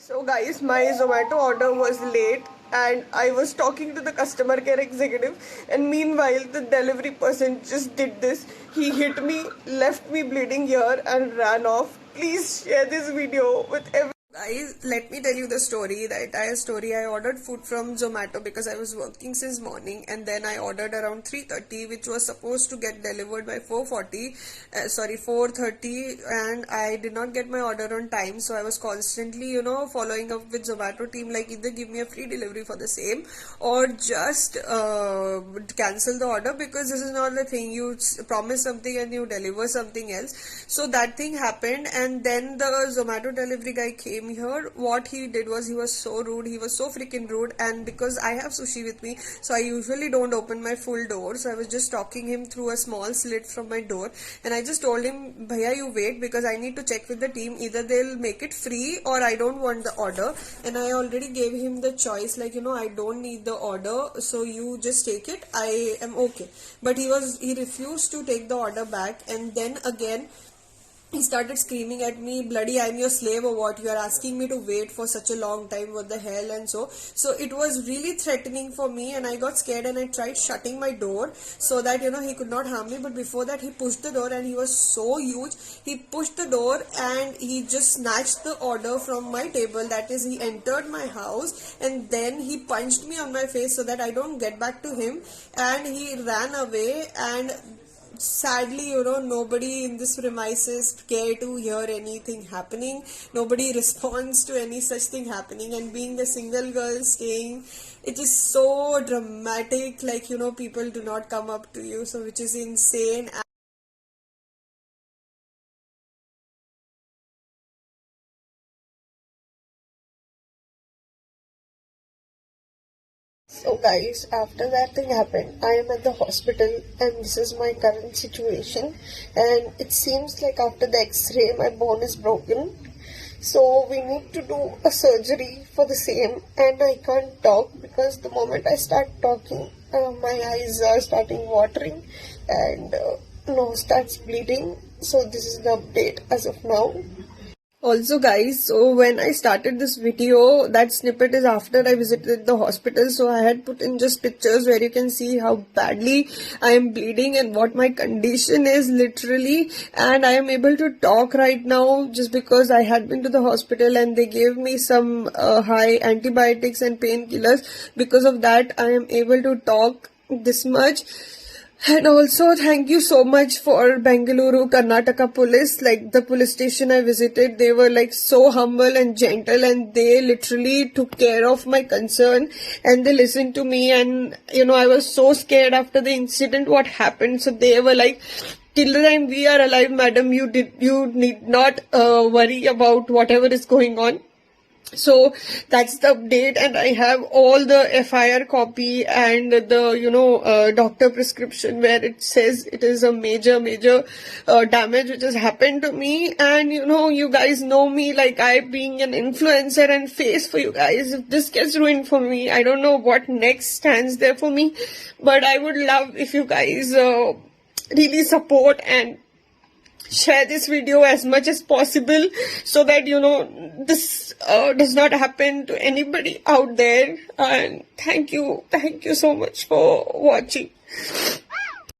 So guys, my Zomato order was late and I was talking to the customer care executive, and meanwhile the delivery person just did this. He hit me, left me bleeding here and ran off. Please share this video with everyone. Guys, let me tell you the story, the entire story. I ordered food from Zomato because I was working since morning, and then I ordered around 3:30, which was supposed to get delivered by 4:30, and I did not get my order on time. So I was constantly, following up with Zomato team, like either give me a free delivery for the same or just cancel the order, because this is not the thing. You promise something and you deliver something else. So that thing happened, and then the Zomato delivery guy came here. What he did was, he was so rude, he was so freaking rude. And because I have sushi with me, so I usually don't open my full door, so I was just talking him through a small slit from my door, and I just told him, bhaiya, you wait, because I need to check with the team, either they'll make it free or I don't want the order. And I already gave him the choice, like, I don't need the order, so you just take it, I am okay. But he refused to take the order back. And then again he started screaming at me, bloody, I'm your slave or what? You are asking me to wait for such a long time, what the hell? And so it was really threatening for me, and I got scared and I tried shutting my door so that, he could not harm me. But before that, he pushed the door, and he was so huge. He pushed the door and he just snatched the order from my table. That is, he entered my house and then he punched me on my face so that I don't get back to him, and he ran away. And sadly, nobody in this premises care to hear anything happening. Nobody responds to any such thing happening. And being the single girl staying, it is so dramatic, like, people do not come up to you, so which is insane. So guys, after that thing happened, I am at the hospital, and this is my current situation. And it seems like after the x-ray, my bone is broken. So we need to do a surgery for the same, and I can't talk because the moment I start talking, my eyes are starting watering and nose starts bleeding. So this is the update as of now. Also guys, so when I started this video, that snippet is after I visited the hospital, so I had put in just pictures where you can see how badly I am bleeding and what my condition is literally. And I am able to talk right now just because I had been to the hospital and they gave me some high antibiotics and painkillers. Because of that, I am able to talk this much. And also, thank you so much for Bengaluru, Karnataka police. Like, the police station I visited, they were like so humble and gentle, and they literally took care of my concern and they listened to me. And, I was so scared after the incident, what happened. So they were like, till the time we are alive, madam, you need not worry about whatever is going on. So that's the update, and I have all the FIR copy and the doctor prescription where it says it is a major damage which has happened to me. And you guys know me, like, I being an influencer and face for you guys. If this gets ruined for me, I don't know what next stands there for me, but I would love if you guys really support and share this video as much as possible, so that this does not happen to anybody out there. And thank you so much for watching.